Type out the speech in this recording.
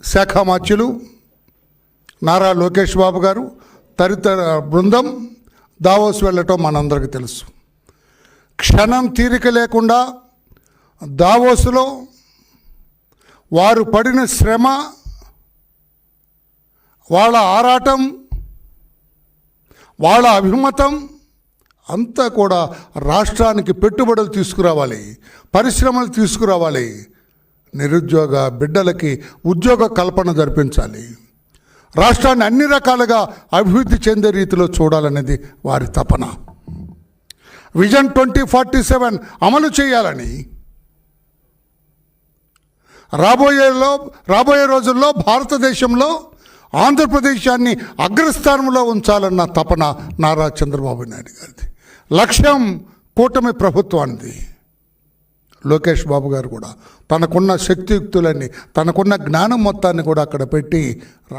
శాఖ మార్చులు నారా లోకేష్ బాబు గారు తదితర బృందం దావోస్ వెళ్ళటం మనందరికీ తెలుసు. క్షణం తీరిక లేకుండా దావోస్లో వారు పడిన శ్రమ, వాళ్ళ ఆరాటం, వాళ్ళ అభిమతం అంతా కూడా రాష్ట్రానికి పెట్టుబడులు తీసుకురావాలి, పరిశ్రమలు తీసుకురావాలి, నిరుద్యోగ బిడ్డలకి ఉద్యోగ కల్పన జరిపించాలి, రాష్ట్రాన్ని అన్ని రకాలుగా అభివృద్ధి చెందే రీతిలో చూడాలనేది వారి తపన. విజన్ 2047 అమలు చేయాలని రాబోయే రోజుల్లో భారతదేశంలో ఆంధ్రప్రదేశాన్ని అగ్రస్థానంలో ఉంచాలన్న తపన నారా చంద్రబాబు నాయుడు గారిది. లక్ష్యం కూటమి ప్రభుత్వానికి. లోకేష్ బాబు గారు కూడా తనకున్న శక్తియుక్తులన్నీ, తనకున్న జ్ఞానం మొత్తాన్ని కూడా అక్కడ పెట్టి